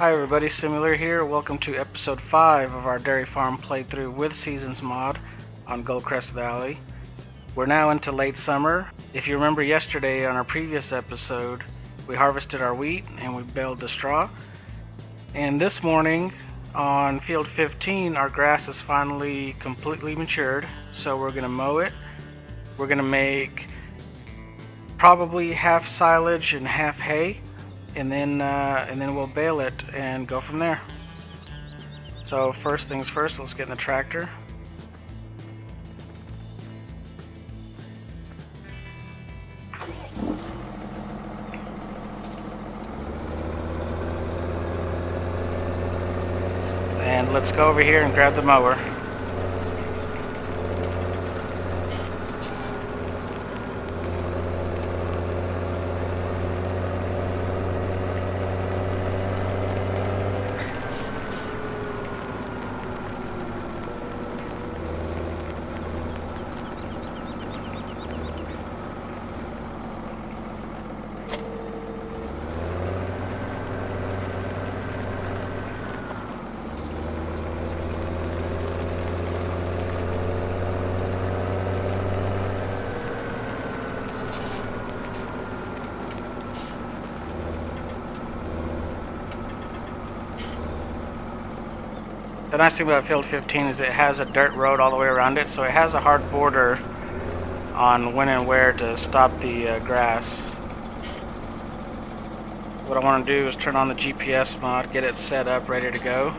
Hi everybody, Simular here. Welcome to episode 5 of our dairy farm playthrough with Seasons mod on Goldcrest Valley. We're now into late summer. If you remember yesterday on our previous episode, we harvested our wheat and we baled the straw. And this morning on field 15, our grass is finally completely matured, so we're going to mow it. We're going to make probably half silage and half hay. And then we'll bale it and go from there. So first things first, let's get in the tractor. And let's go over here and grab the mower. The nice thing about field 15 is it has a dirt road all the way around it, so it has a hard border on when and where to stop the grass. What I want to do is turn on the GPS mod, get it set up, ready to go,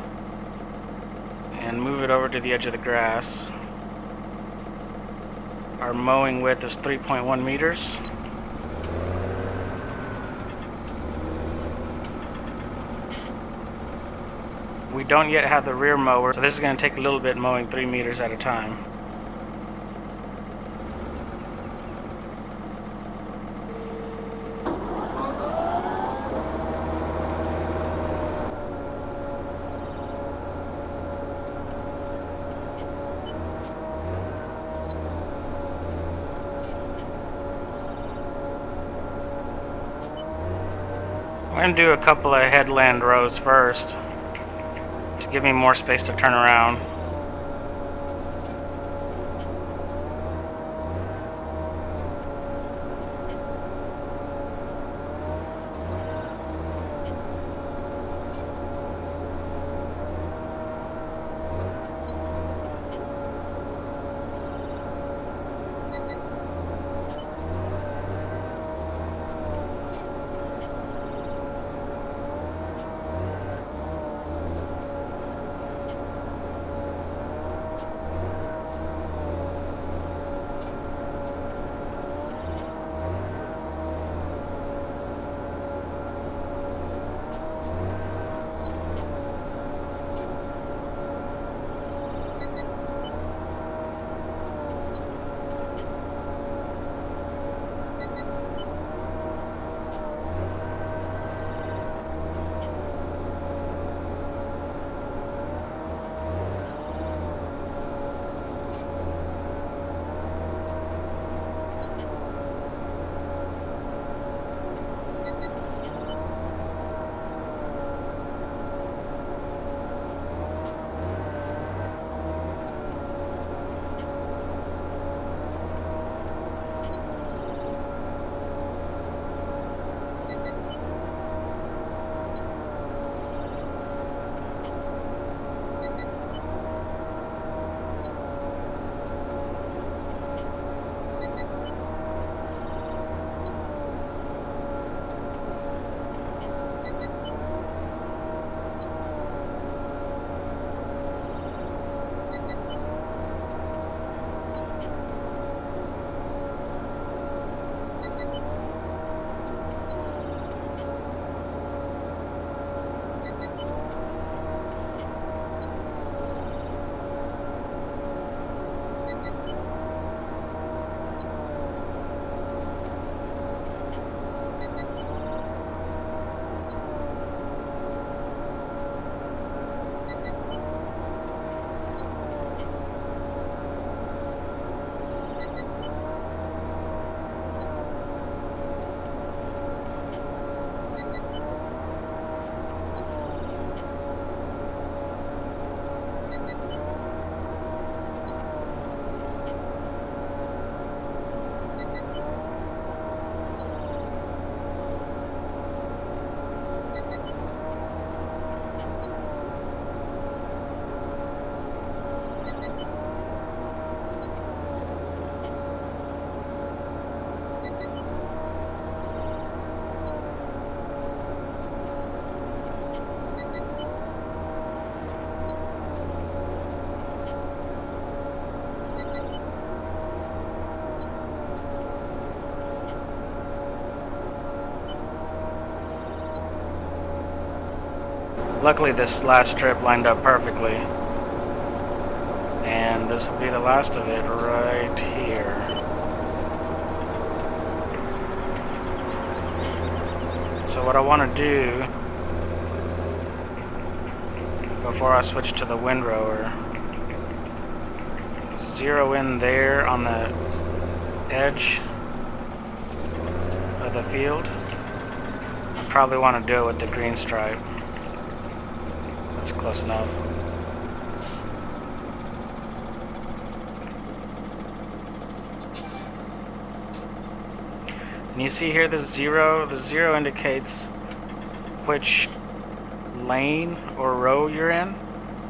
and move it over to the edge of the grass. Our mowing width is 3.1 meters. We don't yet have the rear mower, so this is going to take a little bit mowing 3 meters at a time. I'm going to do a couple of headland rows first to give me more space to turn around. Luckily this last strip lined up perfectly. And this will be the last of it right here. So what I want to do before I switch to the windrower, zero in there on the edge of the field. I probably want to do it with the green stripe. That's close enough. And you see here the zero indicates which lane or row you're in.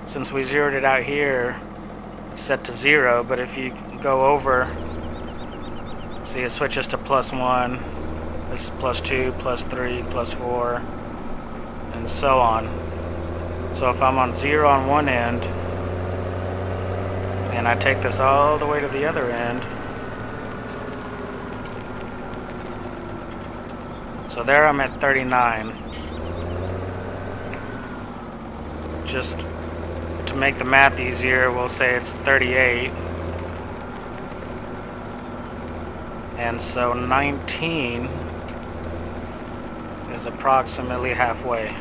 Since we zeroed it out here, it's set to 0, but if you go over, see it switches to +1, this is +2, +3, +4, and so on. So if I'm on 0 on one end, and I take this all the way to the other end, so there I'm at 39. Just to make the math easier, we'll say it's 38. And so 19 is approximately halfway.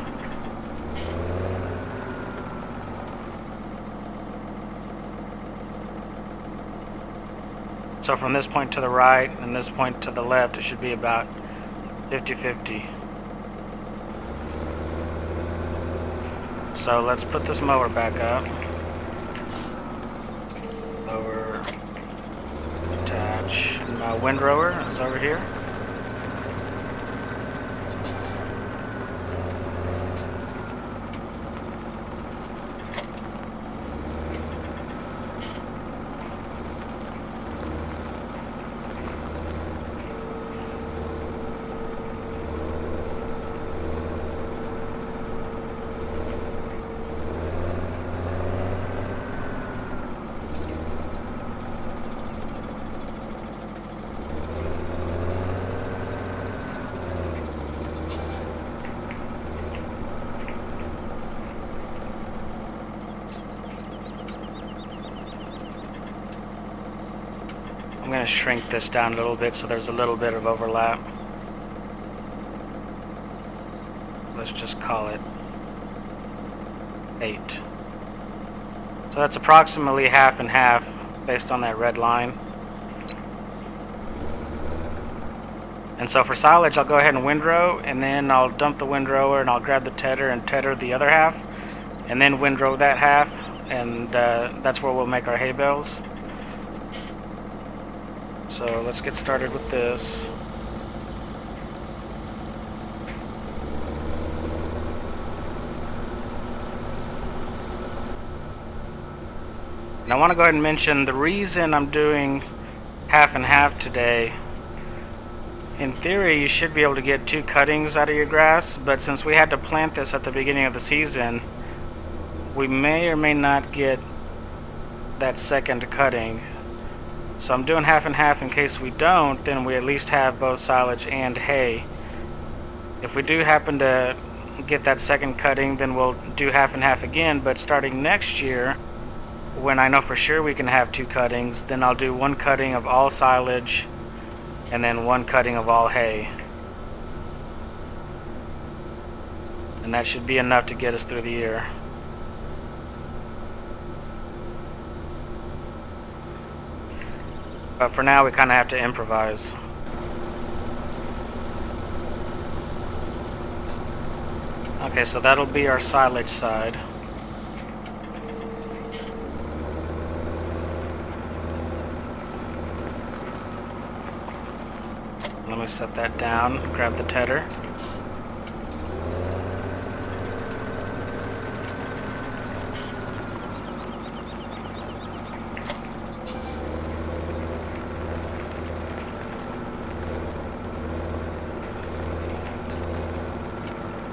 So from this point to the right and this point to the left, it should be about 50-50. So let's put this mower back up. Mower, attach. And my windrower is over here. I'm going to shrink this down a little bit so there's a little bit of overlap. Let's just call it 8. So that's approximately half and half based on that red line. And so for silage, I'll go ahead and windrow, and then I'll dump the windrower and I'll grab the tedder and tedder the other half, and then windrow that half, and that's where we'll make our hay bales. So let's get started with this. And I want to go ahead and mention the reason I'm doing half and half today. In theory, you should be able to get 2 cuttings out of your grass, but since we had to plant this at the beginning of the season, we may or may not get that second cutting. So I'm doing half and half in case we don't, then we at least have both silage and hay. If we do happen to get that second cutting, then we'll do half and half again, but starting next year, when I know for sure we can have 2 cuttings, then I'll do 1 cutting of all silage and then 1 cutting of all hay. And that should be enough to get us through the year. But for now, we kind of have to improvise. Okay, so that'll be our silage side. Let me set that down, grab the tedder.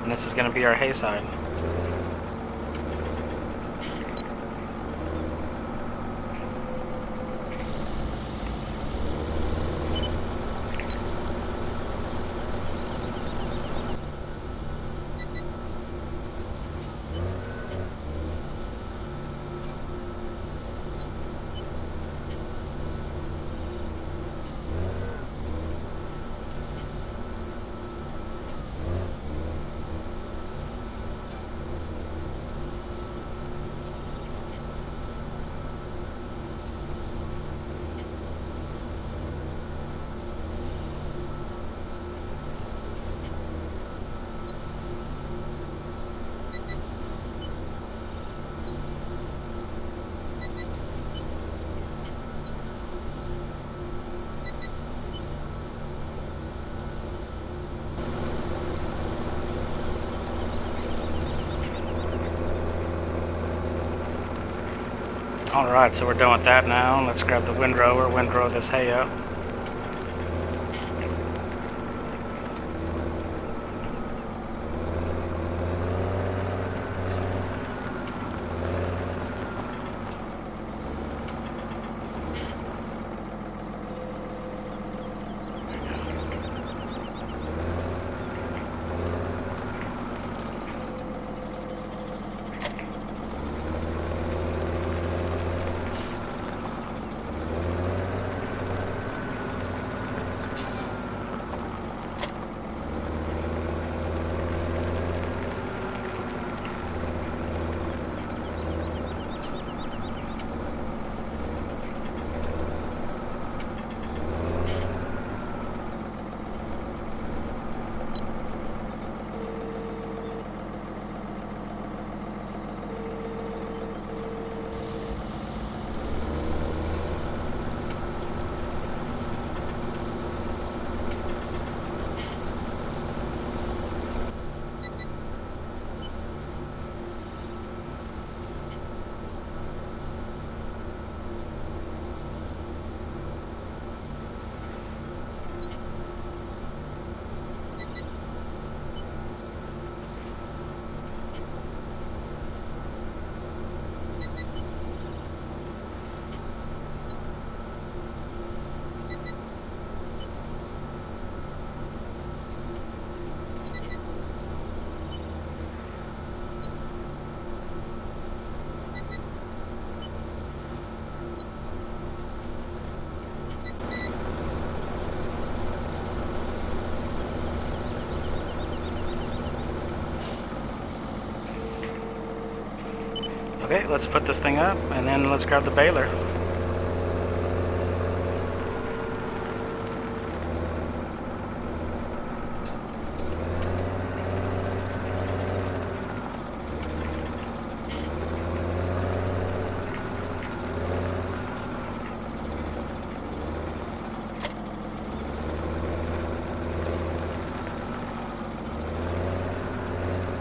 And this is going to be our hay side. Alright, so we're done with that now. Let's grab the windrow this hay up. Okay, let's put this thing up and then let's grab the baler.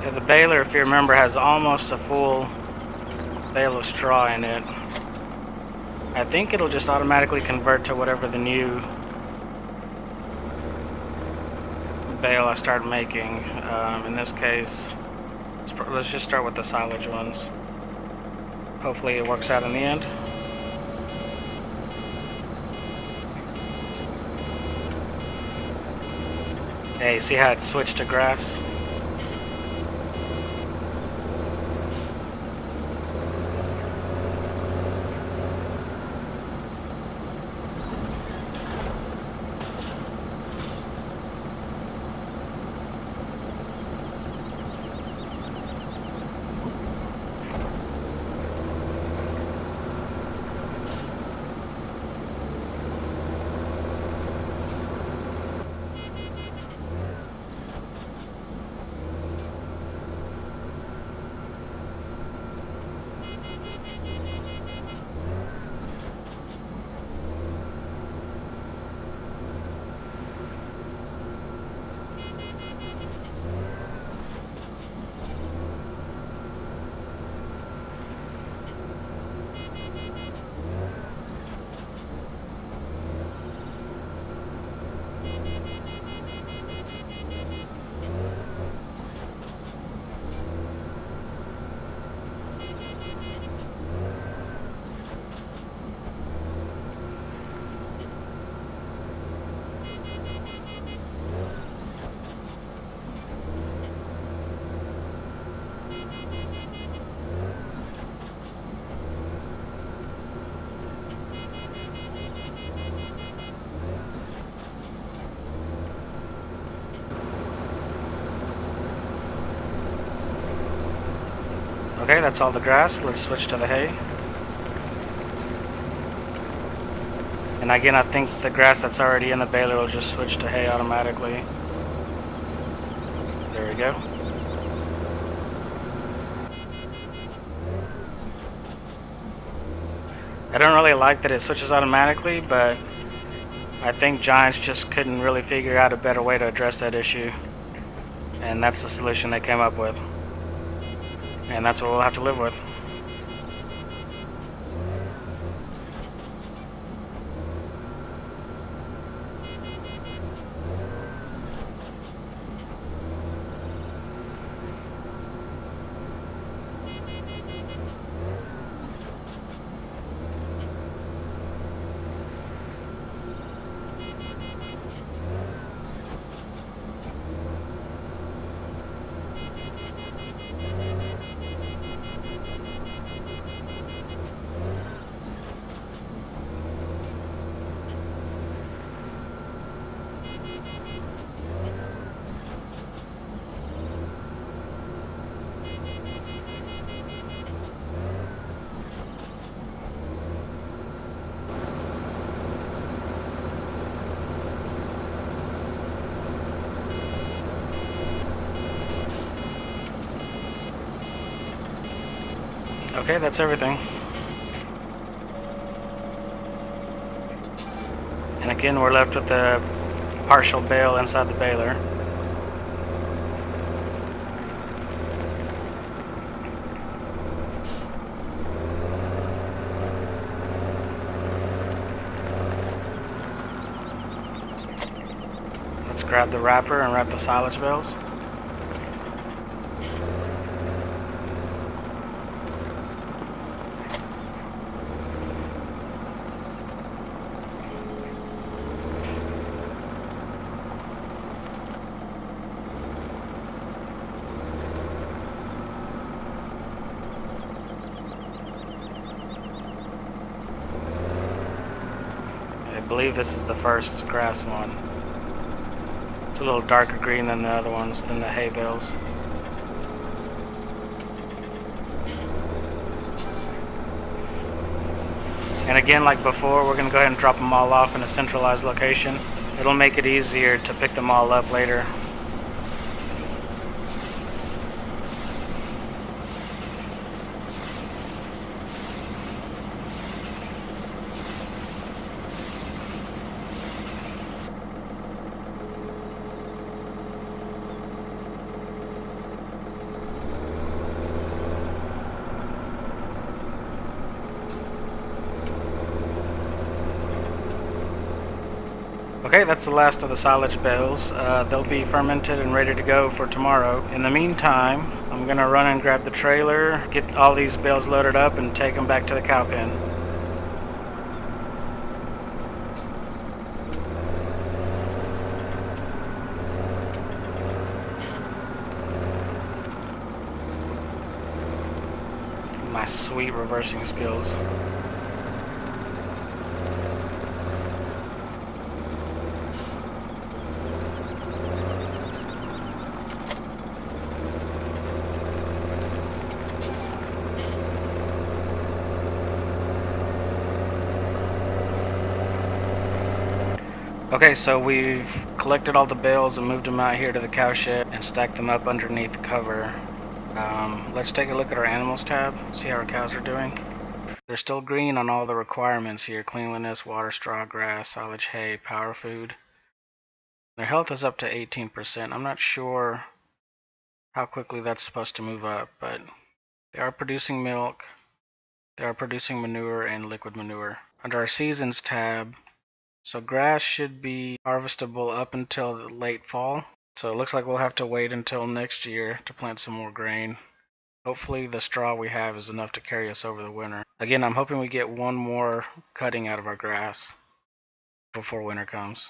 Yeah, the baler, if you remember, has almost a full bale of straw in it. I think it'll just automatically convert to whatever the new bale I start making. In this case, let's just start with the silage ones. Hopefully it works out in the end. Hey, see how it switched to grass? Okay, that's all the grass. Let's switch to the hay. And again, I think the grass that's already in the baler will just switch to hay automatically. There we go. I don't really like that it switches automatically, but I think Giants just couldn't really figure out a better way to address that issue. And that's the solution they came up with. And that's what we'll have to live with. Okay, that's everything. And again, we're left with the partial bale inside the baler. Let's grab the wrapper and wrap the silage bales. I believe this is the first grass one. It's a little darker green than the other ones, than the hay bales. And again, like before, we're going to go ahead and drop them all off in a centralized location. It'll make it easier to pick them all up later. Okay, that's the last of the silage bales. They'll be fermented and ready to go for tomorrow. In the meantime, I'm going to run and grab the trailer, get all these bales loaded up, and take them back to the cow pen. My sweet reversing skills. Okay, so we've collected all the bales and moved them out here to the cow shed and stacked them up underneath the cover. Let's take a look at our animals tab, see how our cows are doing. They're still green on all the requirements here: cleanliness, water, straw, grass, silage, hay, power food. Their health is up to 18%. I'm not sure how quickly that's supposed to move up, but they are producing milk, they are producing manure and liquid manure. Under our seasons tab, so grass should be harvestable up until the late fall. So it looks like we'll have to wait until next year to plant some more grain. Hopefully the straw we have is enough to carry us over the winter. Again, I'm hoping we get one more cutting out of our grass before winter comes.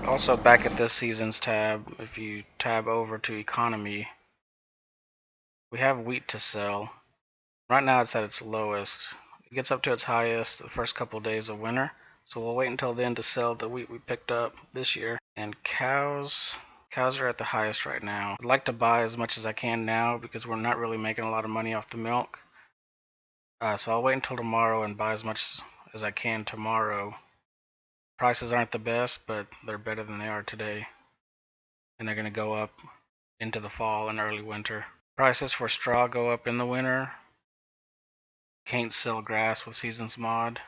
Also, back at this season's tab, if you tab over to economy, we have wheat to sell. Right now it's at its lowest. It gets up to its highest the first couple of days of winter, so we'll wait until then to sell the wheat we picked up this year. And cows are at the highest right now. I'd like to buy as much as I can now because we're not really making a lot of money off the milk. So I'll wait until tomorrow and buy as much as I can tomorrow. Prices aren't the best, but they're better than they are today. And they're going to go up into the fall and early winter. Prices for straw go up in the winter. Can't sell grass with seasons mod.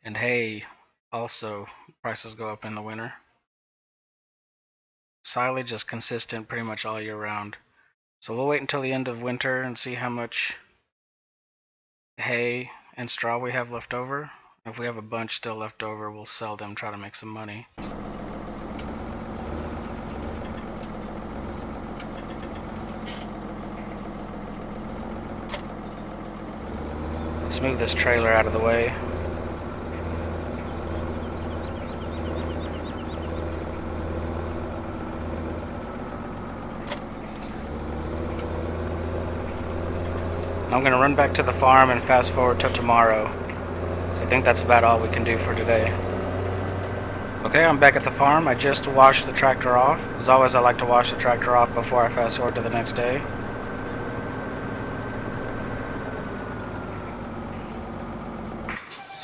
And hay, also, prices go up in the winter. Silage is consistent pretty much all year round. So we'll wait until the end of winter and see how much hay and straw we have left over. If we have a bunch still left over, we'll sell them, try to make some money. Let's move this trailer out of the way. I'm going to run back to the farm and fast forward to tomorrow. So I think that's about all we can do for today. Okay, I'm back at the farm. I just washed the tractor off. As always, I like to wash the tractor off before I fast forward to the next day.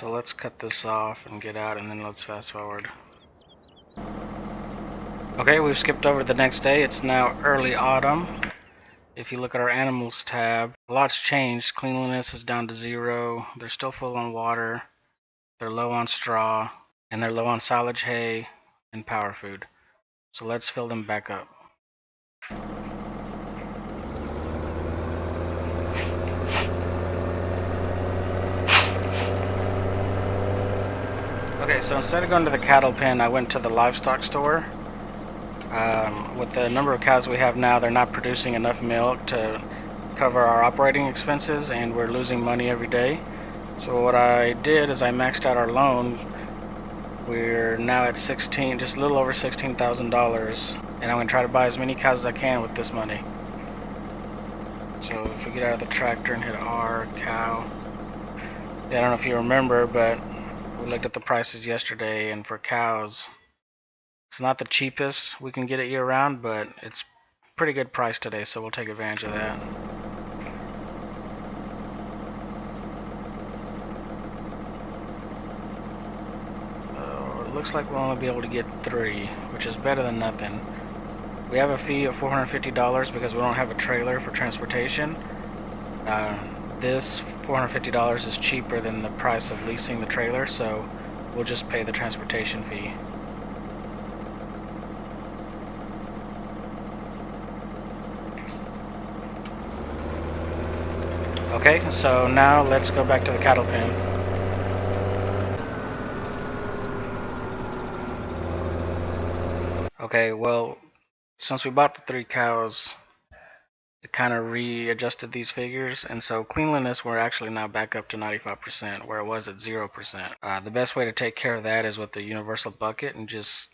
So let's cut this off and get out, and then let's fast forward. Okay, we've skipped over to the next day. It's now early autumn. If you look at our animals tab, a lot's changed. Cleanliness is down to 0. They're still full on water. They're low on straw, and they're low on silage hay and power food. So let's fill them back up. Okay, so instead of going to the cattle pen, I went to the livestock store. With the number of cows we have now, they're not producing enough milk to cover our operating expenses, and we're losing money every day. So what I did is I maxed out our loan. We're now at just a little over $16,000, and I'm going to try to buy as many cows as I can with this money. So if we get out of the tractor and hit R, cow. Yeah, I don't know if you remember, but we looked at the prices yesterday, and for cows, it's not the cheapest we can get it year-round, but it's pretty good price today, so we'll take advantage of that. It looks like we'll only be able to get 3, which is better than nothing. We have a fee of $450 because we don't have a trailer for transportation. This $450 is cheaper than the price of leasing the trailer, so we'll just pay the transportation fee. Okay, so now let's go back to the cattle pen. Okay, well, since we bought the 3 cows, it kind of readjusted these figures, and so cleanliness, we're actually now back up to 95%, where it was at 0%. The best way to take care of that is with the universal bucket, and just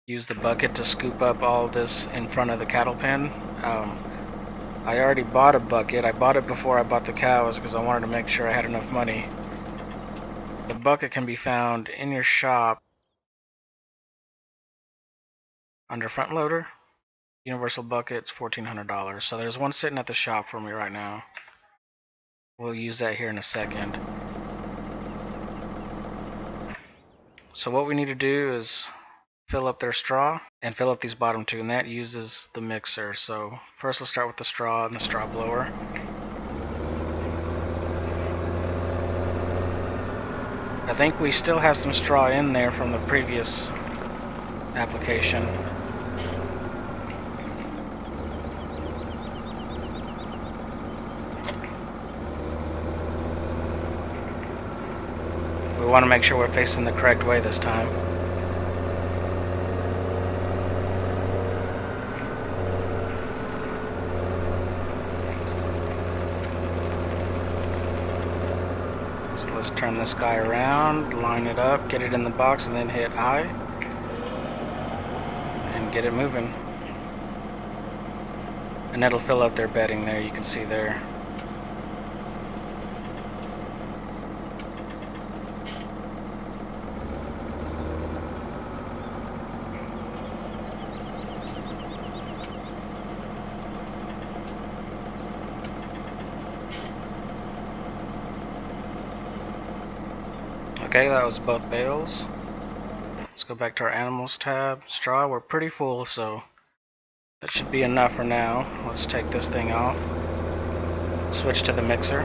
use the bucket to scoop up all this in front of the cattle pen. I already bought a bucket. I bought it before I bought the cows because I wanted to make sure I had enough money. The bucket can be found in your shop under front loader. Universal bucket's $1,400. So there's one sitting at the shop for me right now. We'll use that here in a second. So what we need to do is fill up their straw and fill up these bottom 2, and that uses the mixer. So first let's start with the straw and the straw blower. I think we still have some straw in there from the previous application. We want to make sure we're facing the correct way this time. So let's turn this guy around, line it up, get it in the box, and then hit I. And get it moving. And that'll fill up their bedding there, you can see there. Okay, that was both bales. Let's go back to our animals tab. Straw, we're pretty full, so that should be enough for now. Let's take this thing off. Switch to the mixer.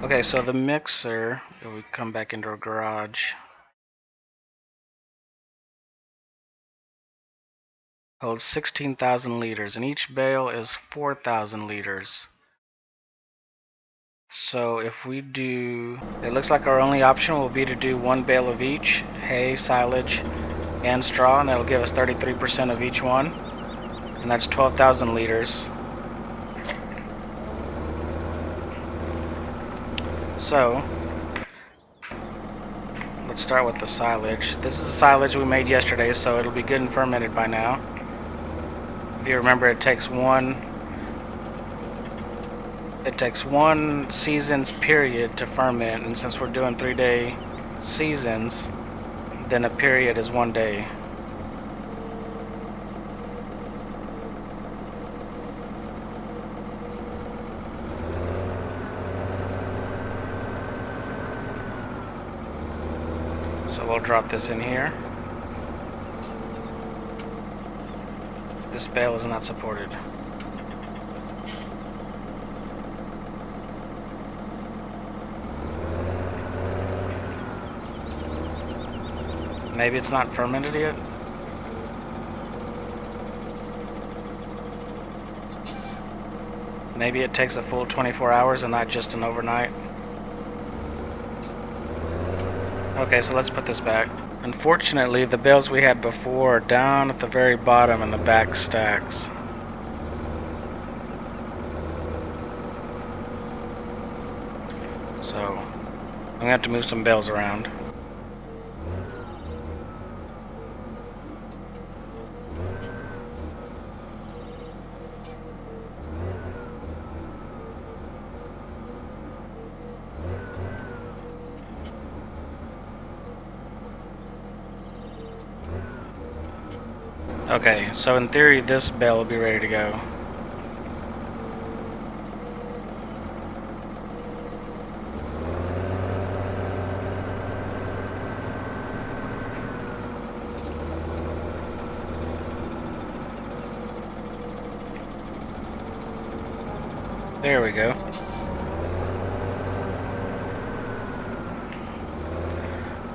Okay, so the mixer, if we come back into our garage, holds 16,000 liters, and each bale is 4,000 liters. So if we do, it looks like our only option will be to do 1 bale of each, hay, silage, and straw, and that'll give us 33% of each one, and that's 12,000 liters. So let's start with the silage. This is the silage we made yesterday, so it'll be good and fermented by now. If you remember, it takes one season's period to ferment, and since we're doing 3-day seasons, then a period is 1 day. So we'll drop this in here. This bale is not supported. Maybe it's not fermented yet? Maybe it takes a full 24 hours and not just an overnight. Okay, so let's put this back. Unfortunately, the bales we had before are down at the very bottom in the back stacks. So, I'm gonna have to move some bales around. Okay, so in theory this bale will be ready to go. There we go.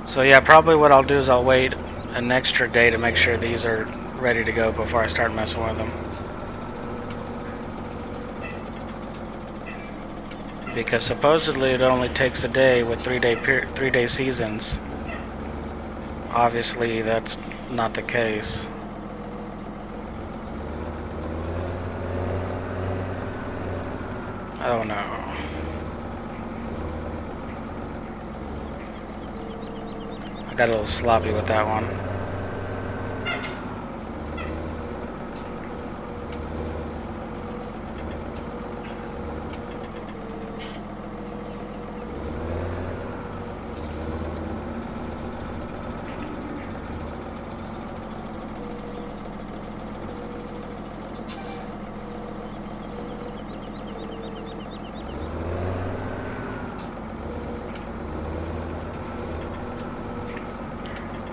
So yeah, probably what I'll do is I'll wait an extra day to make sure these are ready to go before I start messing with them. Because supposedly it only takes a day with 3-day seasons. Obviously that's not the case. Oh no. I got a little sloppy with that one.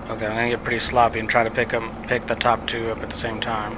Okay, I'm gonna get pretty sloppy and try to pick the top two up at the same time.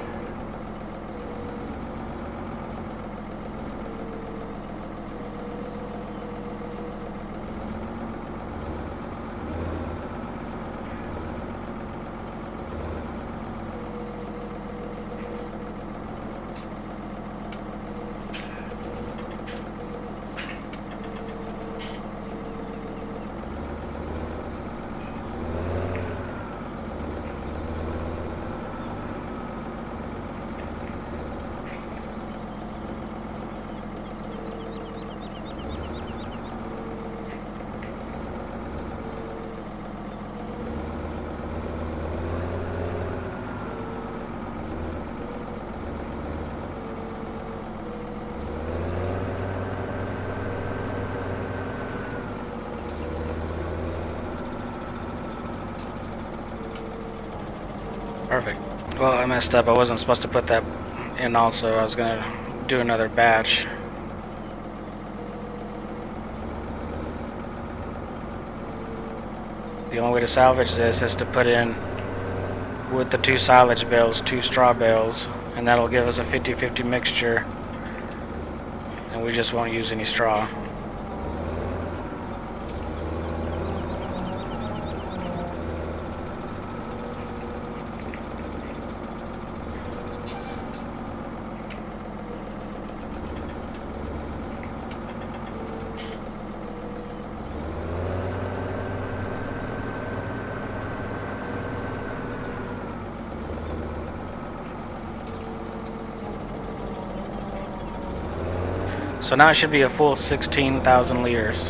Perfect. Well, I messed up. I wasn't supposed to put that in also. I was gonna do another batch. The only way to salvage this is to put in, with the 2 silage bales, 2 straw bales, and that'll give us a 50-50 mixture, and we just won't use any straw. So now it should be a full 16,000 liters.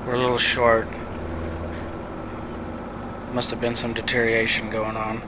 We're a little short. Must have been some deterioration going on.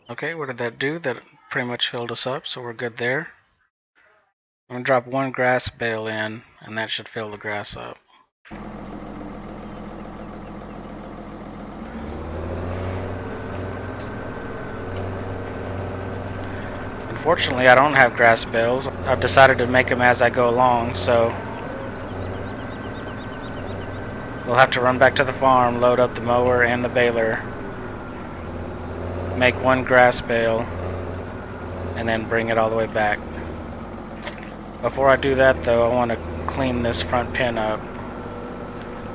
Okay, what did that do? That pretty much filled us up, so we're good there. I'm gonna drop one grass bale in, and that should fill the grass up. Unfortunately, I don't have grass bales. I've decided to make them as I go along, so we'll have to run back to the farm, load up the mower and the baler, make one grass bale, and then bring it all the way back. Before I do that though, I want to clean this front pin up.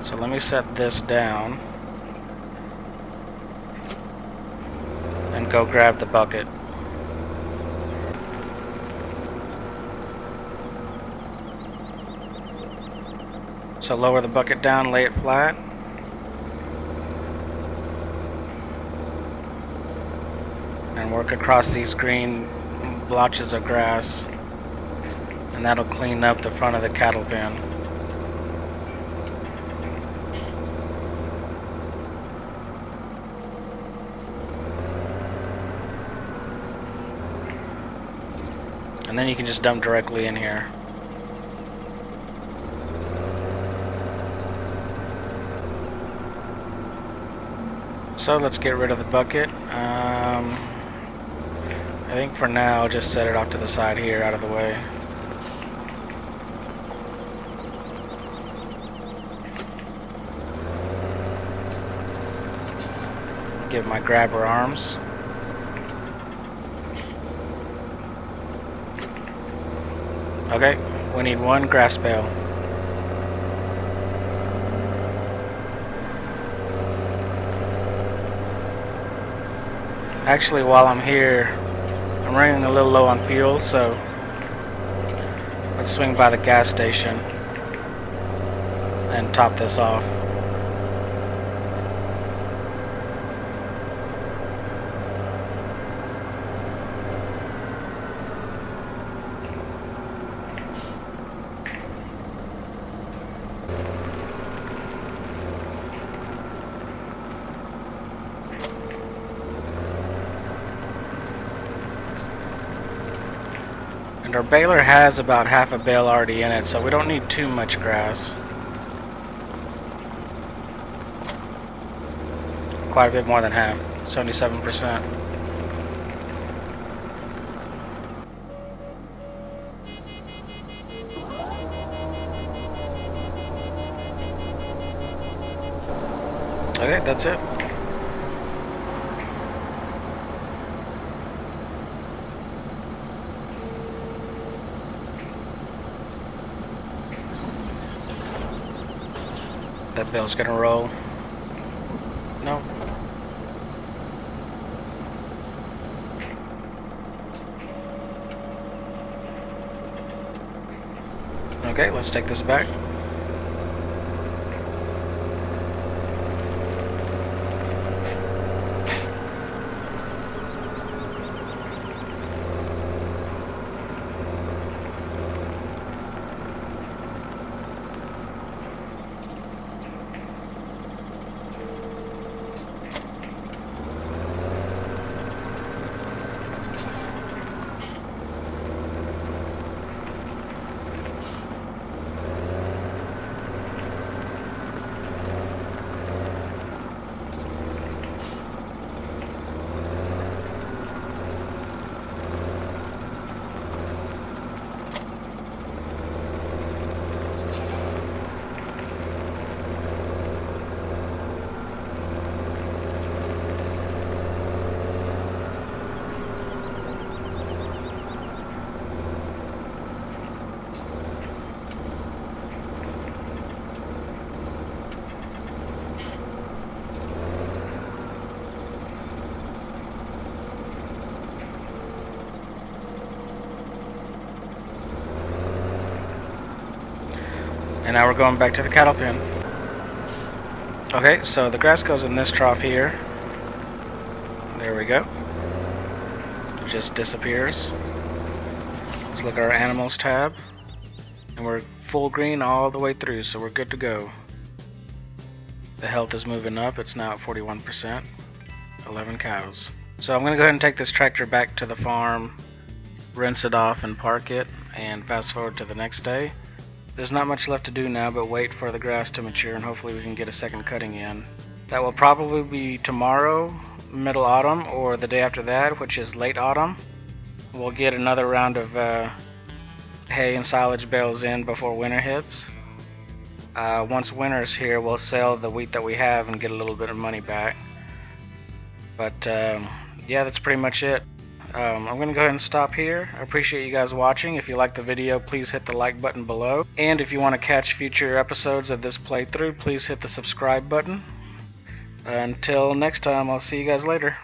So let me set this down and go grab the bucket. So lower the bucket down, lay it flat. And work across these green blotches of grass. And that'll clean up the front of the cattle pen. And then you can just dump directly in here. So let's get rid of the bucket. I think for now, just set it off to the side here, out of the way. Give my grabber arms. Okay, we need one grass bale. Actually, while I'm here, I'm running a little low on fuel, so let's swing by the gas station and top this off. And our baler has about half a bale already in it, so we don't need too much grass. Quite a bit more than half, 77%. Okay, that's it. That bale's gonna roll. No. Okay, let's take this back. And now we're going back to the cattle pen. Okay, so the grass goes in this trough here. There we go. It just disappears. Let's look at our animals tab. And we're full green all the way through, so we're good to go. The health is moving up. It's now at 41%. 11 cows. So I'm going to go ahead and take this tractor back to the farm, rinse it off and park it, and fast forward to the next day. There's not much left to do now but wait for the grass to mature, and hopefully we can get a second cutting in. That will probably be tomorrow, middle autumn, or the day after that, which is late autumn. We'll get another round of hay and silage bales in before winter hits. Once winter's here, we'll sell the wheat that we have and get a little bit of money back. But yeah, that's pretty much it. I'm going to go ahead and stop here. I appreciate you guys watching. If you like the video, please hit the like button below. And if you want to catch future episodes of this playthrough, please hit the subscribe button. Until next time, I'll see you guys later.